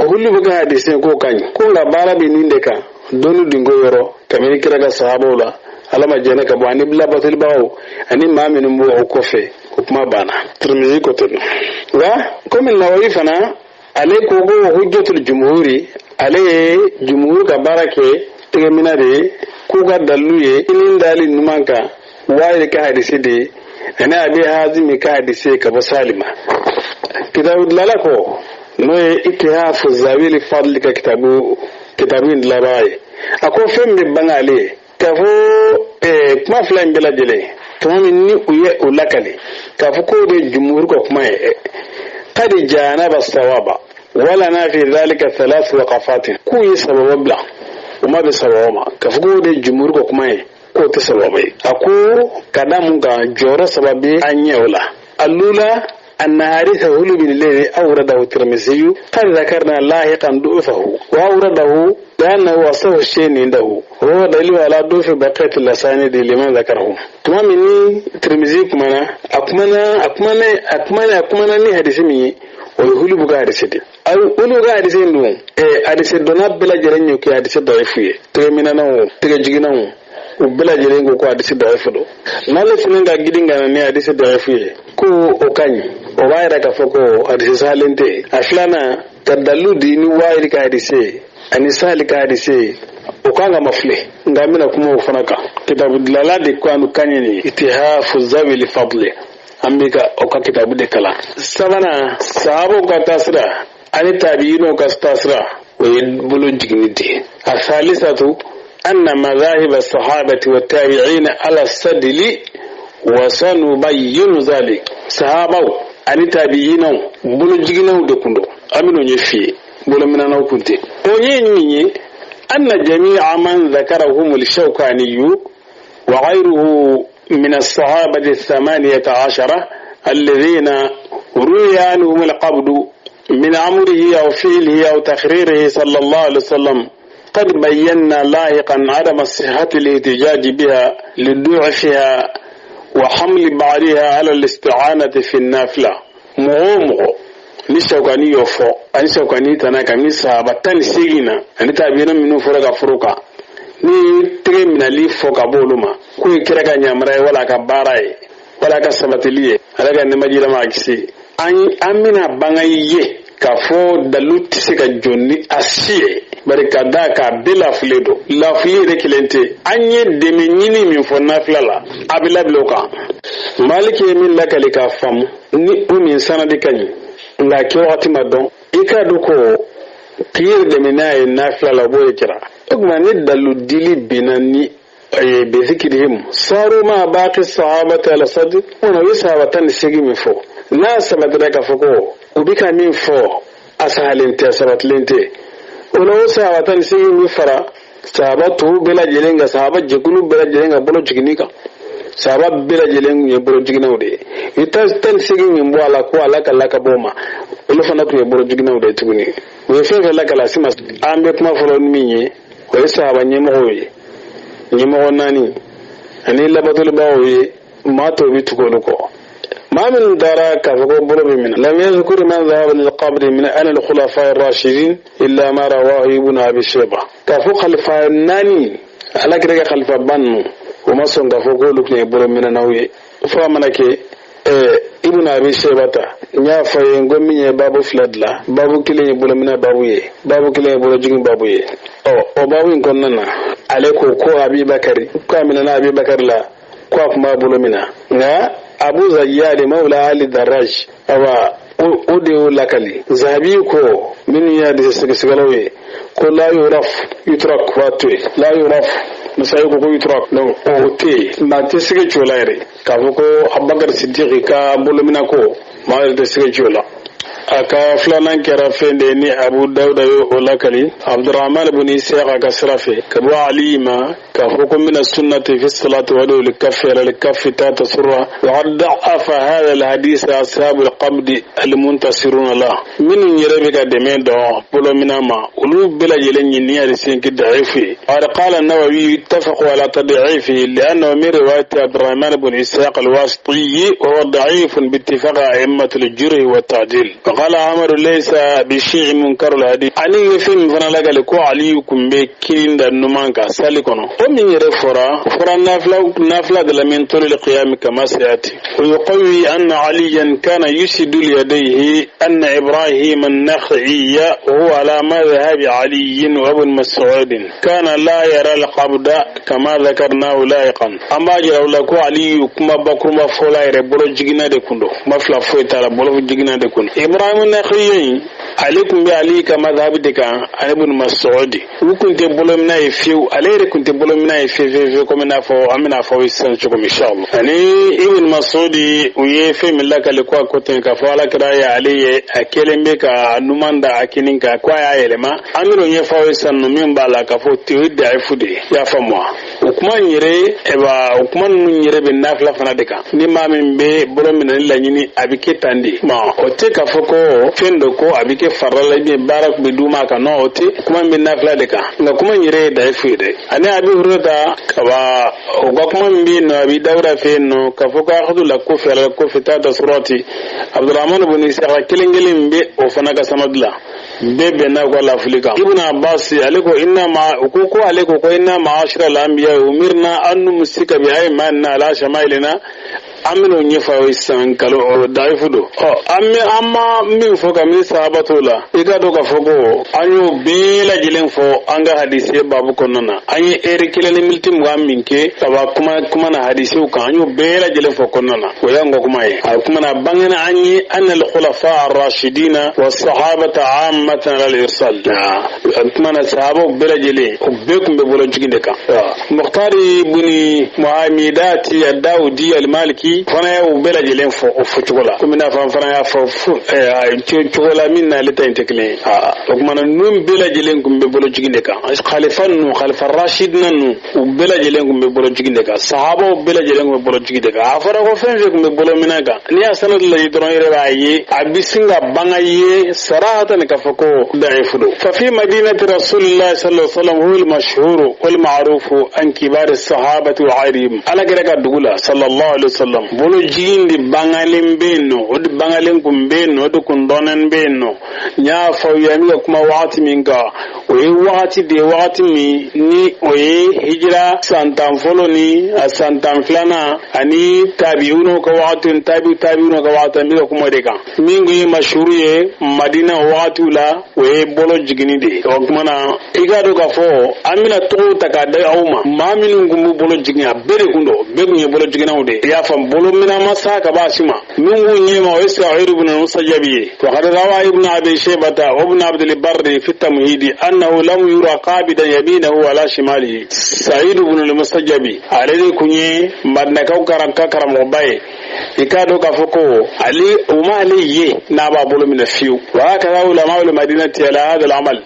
hulli buga hadise ko kan ko la bala bi ninde ka donu dingo yoro kamini kiraga sahabola alama jene ka bo ani bla batul bawo ani ma min mo ko fe kuma bana Tirmidhi ko tun wa comme Nawawi fana ale ko go hujjatul jumhuri ale jumhur ka barake tege minade ko ga daluye inin dalil numanka waye ka hadisi de ana abi hazimi ka hadisi ka basalima kitabu lalako no ittihafu zawil fadl ka kitabin labaye ako fembe bangale kafo kuma flan bela jele to min ni uye ulakale kafo ko de jumhur ko kuma qad jana basawaba wala na fi dhalika thalath waqafat ku yasababa bla kuma be sababa kafo ko de jumhur ko kuma ko ta sababai ako kadamu ga joro sababi anyewla allula أن حديثه بالذي أورده الترمذي قد ذكرنا لاحقا ضعفه وأورده لأنه وصف الشيء عنده وهو دليل على ضعف بقية الأسانيد لمن ذكره كما مني الترمذي كمانا أكمنا ني حديث مي ويقول بقى حديث دي أو يقول بقى حديث دون حديث دونا بلا جرين يوكي حديث ضعيفية تغمينا نو تغجينا نو ubila jirengo ko hadisi da wafudo nale funinga gidinga na hadisi da wafiye ko okanyi o wayra ka foko hadisi salente aflana tadaludi ni wayri ka hadisi ani sali ka hadisi okanga mafle ngamina kuma ufanaka kitabu dilaladi kwa nukanyeni itihafu zawili fadli ambika oka kitabu de kala sabana sahabo ka tasra ani tabiino ka tasra we bulu jigniti asalisatu أن مذاهب الصحابة والتابعين على السدل وسنبين ذلك صحابة أن تابعين بلجينا ودكندو أمنو يفي بلمنا نوكنتي ونيني أن جميع من ذكرهم الشوكاني وغيره من الصحابة 18 الذين روي عنهم القبض من أمره أو فعله أو تخريره صلى الله عليه وسلم قد بينا لاحقا عدم صحة الاحتجاج بها لضعفها وحمل بعضها على الاستعانة في النافلة مغمغ نشوكاني يوفو أنشوكاني تناكا من صحابتان سيغينا أن تابينا منو فرقا فرقا ni tege mina li foka boluma ku kiraka nyamrai wala ka barai wala ka sabatiliye alaga ne majira ma kisi an amina bangaye ka fo daluti se ka jonni asiye barika da ka bela fledo la fledo kilente anye demi nyini min fo nafla la abila bloka maliki min lakali ka fam ni umi sanadi kanyi nga ki wakati madon ikadu ko kiyir demi na nafla la boye kira ogma ni dalu dili binani be zikirihim saru ma baqi sahabata ala sadiq ona wi sahabatan sigi mi fo na sabadra ka foko ubika min fo asalinte sabatlente ona wi sahabatan sigi mi fara sahabatu bela jelenga sahabat jekulu bela jelenga bolo jiginika sahabat bela jelenga bolo jigina ude itas tan sigi mi mbo ala ko ala kala ka boma ulu fana ko bolo jigina ude tuguni we fe la kala simas ambe kuma folo minye ko sahaba nyimo nani ani labatul bawi ma to bitukolo ko ma min dara ka ko bolo min lam yadhkur man dhahaba lil qabr min ana al khulafa ar rashidin illa ma rawahu ibn abi shayba ka fu khalifa nani ala kire khalifa banu o ma son ga fo ko lu ne bolo min nawi fa manake ibn abi shaybata nya faye ngomiye babu fladla babu kile bolo min babu kile bolo jigin babu ye o babu kon nana ale ko abi bakari ko amina na abi bakari la ko kuma bolo mina nga abu zayyad maula ali daraj awa ode lakali zabi ko min ya de sigalawe ko la yuraf yutrak watwe la yuraf musay ko yutrak no o te ma te sige cholaire ka ko abakar siddiq ka bolo mina ko ma de sige chola aka flanan kera fende ni abu dauda o lakali abdurrahman ibn isa ka srafe ka bu alima ka hukum min as-sunnati fi as-salati wa dawli kaffi ala al-kaffi ta tasra wa da'afa hadha al-hadith ashab al-qabd al-muntasirun la min yirabi ka de men do polo minama ulu bila yelen ni ya sin ki da'ifi wa qala an-nawawi ittafaqu ala tad'ifi li'annahu min riwayat abdurrahman ibn isa al-wasiti wa huwa da'if bi ittifaq a'immat al-jurh wa at-ta'dil قال عمر ليس بشيء منكر الحديث اني يفهم فانا لغا لكو علي كومبي كين دا نمانكا سالي كونو او ومن فرا نافلة من طول القيام كما سيأتي. ويقوي أن عليا كان يسد ليديه أن إبراهيم النخعي وهو على مذهب علي وابن مسعود كان لا يرى القبض كما ذكرناه لاحقا. أما جرى لكو علي كما بكر ما فولا يربو جينا دكندو ما فلا فويتا بولو جينا دكندو إبراهيم النخعي عليكم بعلي كما ذهب دكا ابن مسعود وكنت بولو منا يفيو علي كنت بولو منا يفيو كما نفو أمنا فويسان شكم إن شاء الله. يعني ابن مسعود ويفهم لك لكوا كتن كفالا كرايا علي أكلم بك نماندا أكينك كوايا يلما أميرو يفويسان نمين بالا كفو تيود عفودي يا فموا وكمان يري إبا وكمان يري بالنافلة فنادكا نما من بي بولو من اللي أبيكي تاندي ما أوتي كفوكو فندوكو أبيكي فرلا بي بارك بدوما كنو أوتي كمان بالنافلة دكا نكمان يري دايفودي أنا أبي هرودا كوا وكمان بي نو أبي دورا فينو كفوكو أخذو لكوفي على الكوفي تاتا سوراتي عبد الرحمن بن إسحاق كلنجلين بي وفناك سمدلا bebe na kwa lafulika ibn abbas aliko inna ma ukuku aliko ko inna ma'ashira al-anbiya umirna an numsika bi aymanna la shamailina amino nyefa wisan kalo daifudo amma min foka min sahabatola iga do ka fogo anyo bela jilen fo anga hadisi babu konnana anyi eri kilani miltim wa minke taba kuma na hadisi ka anyo bela jilen fo konnana wayango kuma yi kuma na bangana anyi anal khulafa ar-rashidina was sahabata ammatan al-irsal kuma na sahabo bela jile ubbekum be bolo jiginde ka muqtari ibn muhammadati ad-daudi al-maliki fana ya ubela jilen fo chokola kuma na fana ya fo chokola min na leta intekle kuma na num bela jilen kumbe bolo jiginde ka khalifan rashid nanu ubela jilen kumbe bolo jiginde ka sahaba ubela jilen kumbe bolo jiginde ka afara ko fenje kumbe bolo minaka ni asanad la yidron ire bayi abisinga bangaye sarahatan ka fako daifudo fa fi madinati rasulillah sallallahu alaihi wasallam huwa al-mashhur wal ma'ruf an kibar as-sahabati wa ghayrihim ala garaka dugula sallallahu alaihi wasallam bolo jigindi bangalin beno odi bangalin kumbeno odi kundonen beno nya fa yami kuma wati minga oyi wati de wati mi ni oyi hijra santam folo ni santam flana ani tabiuno ka wati tabiuno ka wati mi kuma deka mingi mashhuriye madina wati la oyi bolo jigini de kuma na igado ka fo amina to takada auma maminu gumbu bolo jigini abere kundo begunye bolo jigina ode ya fam bolo mina masaka basima mingu nyema wa Sa'id ibn al-Musayyabi wa qad rawa ibn Abi Shaybata wa ibn Abd al-Barr fi at-Tamhid annahu lam yura qabidan yaminahu ala shimalihi. Sa'id ibn al-Musayyabi alayhi kunye madna karam obaye ikado ka foko ali umali ye na ba bolo mina fiu wa ka ulama al-Madinati ala hada al-amal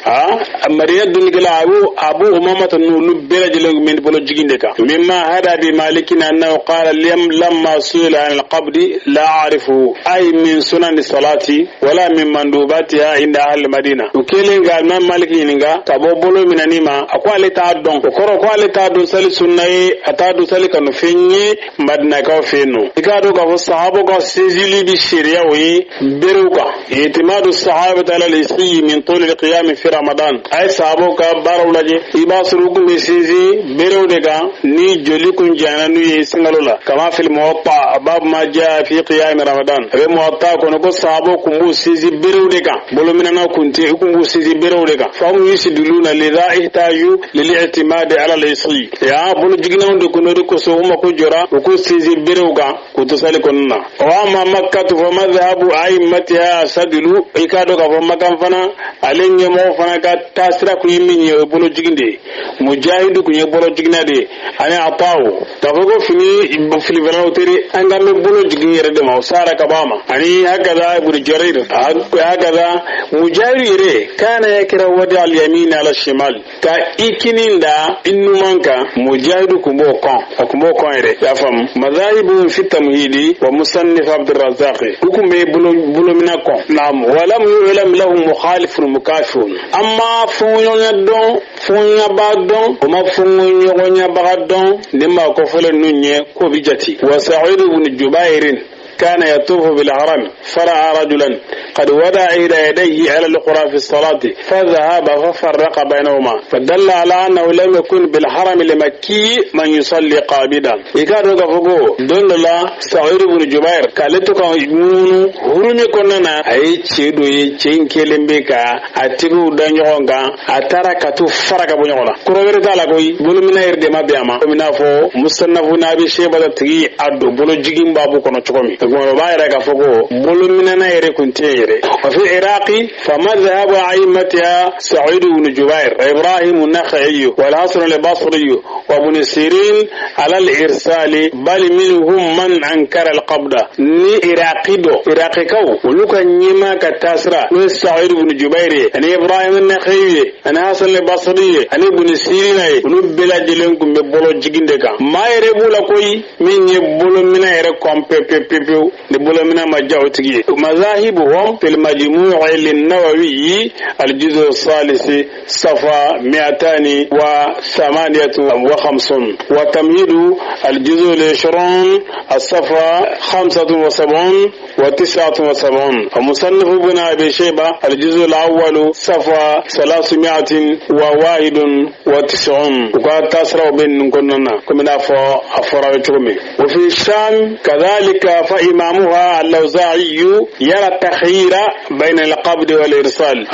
amariya dunkila abu umama tanu bela jelo min bolo jiginde ka mimma hada bi malikina annahu qala lamma su'ila an al-qabd la a'rifu ay min sunan as-salati wala min mandubatiha inda ahli madina ukele ngal man maliki ninga ka bo bolo minanima akwale ta don ko kwale ta do sali sunnaye atadu sali kanu fenye madna ka fenu ikado ka sahaba ka sizili bi sharia wi beruka itimadu sahabata ala al-isri min tul al-qiyam fi ramadan ay sahaba ka barawlaje ibasuru bi sizi berudega ni joli kun jananu yi singalola kama fil muwatta bab ma jaa fi qiyam ramadan be muwatta ko no sahaba kumbu sizi berudega bolo minana kunti kumbu sizi berudega famu yisiduluna lidha ihtaju lil-i'timad ala al-isri ya bolo jigina ndo ko no ko so ma ko jora ko sizi beruga ko to sale konna wa ma makkah fa madhhabu a'immatiha sadlu ikado ka fa makam fana alenye mo fana ka tasra ku yiminye bolo jiginde mujahidu kunye bolo jigina de ani atawu tafago fini fili velautere angame bolo jigin de ma usara kabama ani hakaza ibn jarir hakaza mujahidu yere kana yakra wadi al yamin ala shimal ka ikininda innumanka mujahidu kumbo kon yere ya fam madhahibu fi tamhidi wa musannif abd arrazzaq hukume bolo minako nam walam yu'lam lahum mukhalifun mukafirun amma funya badon o ma funyo gonya bagadon nimma ko fele nunye ko bijati wa sa'id ibn jubair كان يطوف بالحرم فرأى رجلا قد وضع إحدى يديه على الأخرى في الصلاة فذهب ففرق بينهما فدل على أنه لم يكن بالحرم لمكي من يصلي قابضا يكاد فوقو دون الله سعيد بن جبير قالت كون هرمي كوننا أي تشيدو يتشين كلمبيكا أتيبو دانيونغا أتارا فرق بنيونا كروير تالا كوي بولو منا يرد ما بياما منا فو مصنف نابي شيبا تغي ادو بولو جيغين بابو كونو تشومي كما بايرا كفوكو بولو منا يري كنتي يري وفي العراق فمذهب ائمتها سعيد بن جبير ابراهيم النخعي والحسن البصري وابن سيرين على الارسال بل منهم من انكر القبض ني عراقي دو عراقي كو ولوكا نيما كتاسرا ني سعيد بن جبير اني ابراهيم النخعي انا حسن البصري اني ابن سيرين اي بلا جلن كم بولو جيغينده كا ما يري بولا كوي من يبولو منا يري كومبيبيبيو دي بولو منا ما جاو تيغي مذاهبهم في المجموع للنووي الجزء الثالث صفحه 258 وتمهيد الجزء العشرون الصفحه 75 و79 ومصنف ابن ابي شيبه الجزء الاول صفحه 391 وقال تسرع بين كننا كمنا فأفرع ترومي وفي الشام كذلك فإمامها اللوزاعي يرى التخيير بين القبض والإرسال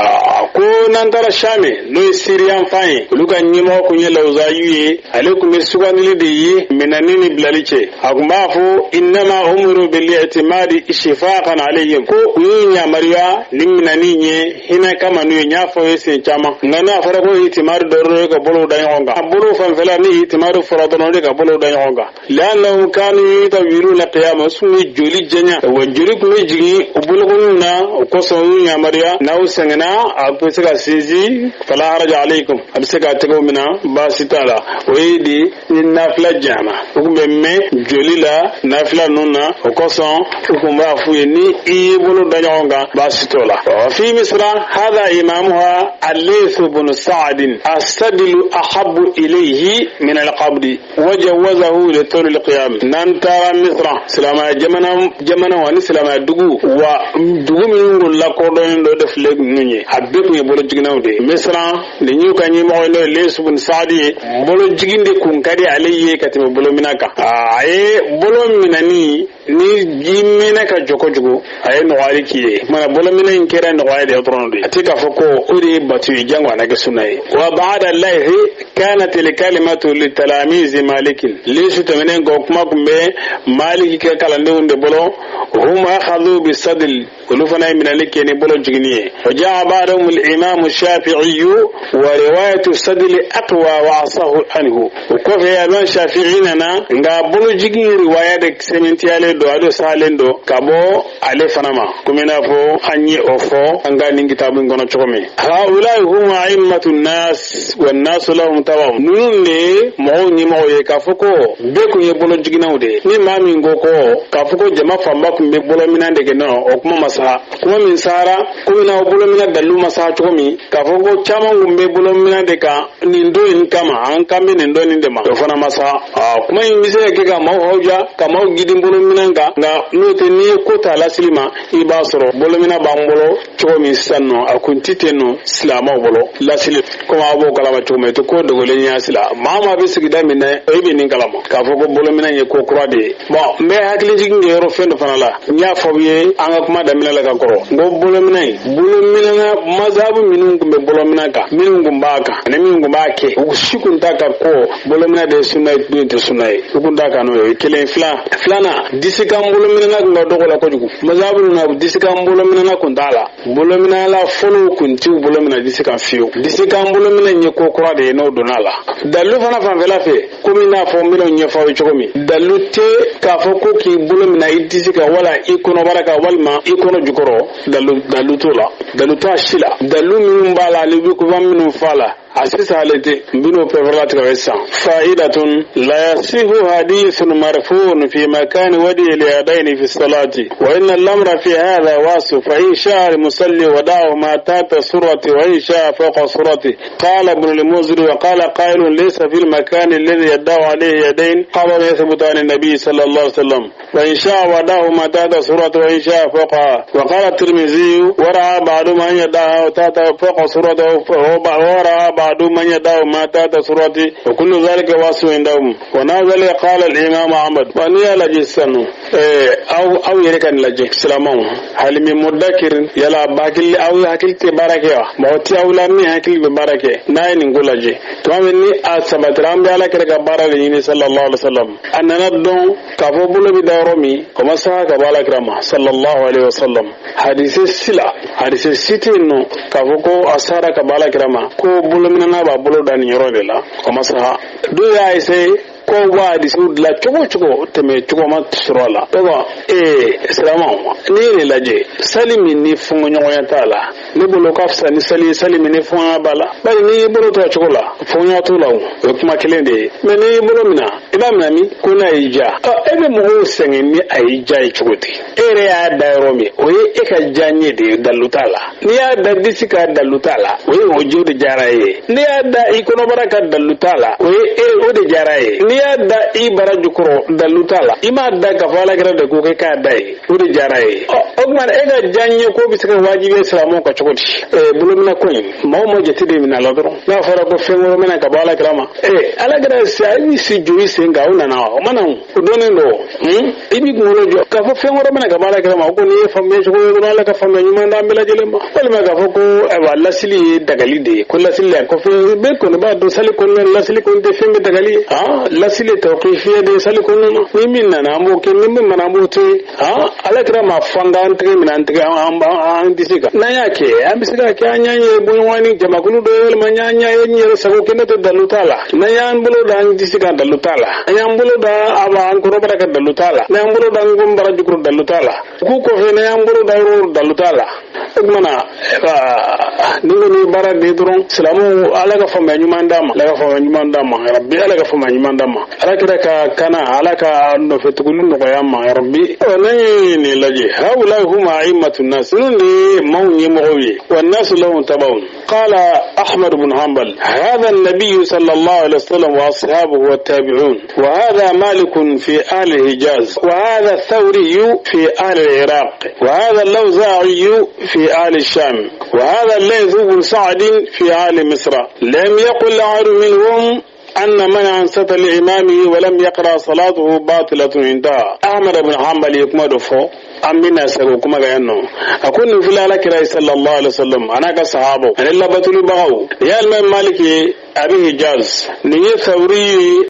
كون أنتر الشامي لو سيريان فاين لوكا نيمو كوني اللوزاعي عليكم السوغان لدي من النين بلاليكي أقمافو إنما أمروا بالاعتماد اشفاقا عليهم كو ينيا مريا نمنا نيني هنا كما نينيا فويسين كما نانا فرقو اعتماد دورو بولو دايونغا بولو فانفلا ني اعتماد فرادونو دي بولو دايونغا لانهم كانوا يتويلون القيامه سوي جولي جنيا وجولي كوي جي وبولغونا وكوسو يا مريا ناو سنغنا ابسكا سيزي فلا حرج عليكم ابسكا تقومنا باسيتالا ويدي نافلا جاما وكمبه جولي لا نافلا نونا وكوسو وكمبا فويني اي بولو دايونغا باسيتولا وفي مصر هذا امامها الليث بن سعد السدل أحب إليه من القبض وجوزه لطول القيام نانتارا مصر سلام جمنا ونسلام دغو ودغو من الله كودون دو دفلك نوني حبيب يبولو جيغناو دي مصر نيو كاني مو ليس بن سعد بولو جيغندي كون كادي عليه كاتم بولو مناكا اي بولو مناني ni jimena ka jokojugo ay no wari kiye mana bola mina inkera no wari de trono de atika foko uri batu jangwa na gasunai wa ba'da allahi kanat al kalimatu lit talamiz malik lisu tamenen go kuma kumbe maliki ka kalande wonde bolo huma akhadhu bi sadl kulufana min alikeni bolo jigniye waja ba'dahum al imam ash-shafi'i wa riwayatu sadl aqwa wa asahu anhu ko fe ya ban shafi'ina na nga bolo jigni riwaya de sementiale do ado salendo kabo ale fanama kumena fo anyi ofo anga ningi tabu ngono chokome haulai hum a'immatu nas wan nas lahum tawam nunne mo ni mo ye kafoko be ko ye bolo jiginawde ni mami ngoko kafoko jama famba kumbe bolo minande ke no okuma masa kuma min sara kumina bolo minande dalu masa chokomi kafoko chama ngumbe bolo minande ka ni ndo in kama an kambe ni ndo ni ndema do fana masa kuma yimise ke ka mo hoja ka mo gidin bolo minanga nga note ni kota la silima ibasoro bolo mina bambolo chomi sanno akuntite no silama bolo la silim ko abo kala ba chomi to ko dogo le nya sila mama be sigida minna ebe ni kalama ka fo ko bolo mina ye ko krade bon me hakli jinge ro fendo fanala nya fobiye anga kuma da mina la ka koro ngo bolo mina na mazhabu minun gumbe bolo mina ka minun gumba ka ne minun gumba ke ushikun taka ko bolo mina de sunai de sunai ukunda ka no kelen flana disika bolo mina nga dogo la ko jugu mazabu na disika bolo mina na kundala bolo mina la folo kunti bolo mina disika fiyo disika bolo mina nye ko kura de no donala dalu fana fan vela fe komina fo mino nye fa chokomi dalu te ka fo ko ki bolo mina disika wala ikono baraka walma ikono jukoro dalu tola dalu ta shila dalu min bala libi ko van min fala أسيس عليه بنو بفرات كويسا فائدة لا يصح حديث مرفوع في مكان ودي اليدين في الصلاة وإن الأمر في هذا واسع فإن شاء المصلي ودعه ما تحت سرة وإن شاء فوق سرته قال ابن المنذر وقال قائل ليس في المكان الذي يدعو عليه يدين قبل يثبت عن النبي صلى الله عليه وسلم وإن شاء ودعه ما تحت سرة وإن شاء فوقها وقال الترمذي ورأى بعض من يدعه تحت فوق سرته ورأى بعض من يدعه ما تحت سرته وكل ذلك واسع عندهم ونازل قال الإمام أحمد ونيا لجسنه أو يركن لجي سلامه هل من مدكر يلا باكل أو هكل تباركه موتي أو لامي هكل بباركه ناين نقول توامني أثبت رام بيالك ركبارا لجين صلى الله عليه وسلم أننا دون كفوبل بدارومي كما سها كبالا كرام صلى الله عليه وسلم حديث السلا حديث السيتينو كفوكو أسارا كبالا كرام كو بولمنا بابولو داني يرودلا كما سها دو يا إسي ko wa di su la chugo teme chugo ma srola to salama ni laje salimi ni fungo nyoya tala ni bolo kafsa ni salimi ni funga bala bari ni bolo to chugo la funga to lawo kuma kelende me ni bolo mina ibamna mi kuna ija ebe mo sengi mi aija chugoti ere ya dairomi oye eka janye de dalutala ni ya da disika dalutala oye ojo de jaraye ni ya da ikono baraka dalutala oye o de jaraye ni ya da ibara jukuro dalutala ima da gafala gara da ko kai ka dai o de jaraye ogman ega janye ko bisika wajibi islamu ka chugoti bulumna koyin mo jetide mina lodro na fara ko fengo mena ka bala krama ala gara sai si juyi senga una na mana udone ndo ibi ngolo jo ka fo fengo mena ka bala krama ko ni famme ko na la ka famme nyuma nda mela jelema wala ma ka fo ko wala sili dagali de ko la sili ko fe be ko ba do sali ko la sili ko de fembe dagali la sili tawqifiya de sali ko no ni minna na mo ke min mana mo te ala krama fanga entre min entre an disika na yake an bisika ke anyanye bo wani jama kulu do ma nyanya yenye sago ke to dalutala na yan bulo dan disika dalutala yan bulo da aba an ko baraka dalutala na yan bulo dan gum bara jukru dalutala ku ko fe na yan bulo da ro dalutala mana ni bara de dron salamu ala ga fama nyumandama la ga fama nyumandama rabbi ala ga fama nyumandama ala kira ka kana ala ka no fetukulu no yamma rabbi ni laji haula huma a'immatun nas ni mawni mawi wan nas lahum tabawun qala ahmad ibn hanbal hadha an-nabiy sallallahu alaihi wasallam wa ashabuhu wa tabi'un wa hadha malik fi ahli hijaz wa hadha thawri fi ahli iraq wa hadha al-lawza'i في آل الشام وهذا الليث بن سعد في آل مصر لم يقل أحد منهم أن من أنصت لإمامه ولم يقرأ صلاته باطلة عندها أحمد بن حنبل يكمد فوق أمنا سأقوم بأنه أكون في الله صلى الله عليه وسلم أنا كصحابه أنا لا بطل بغو يا المال مالك أبي حجاز نية ثوري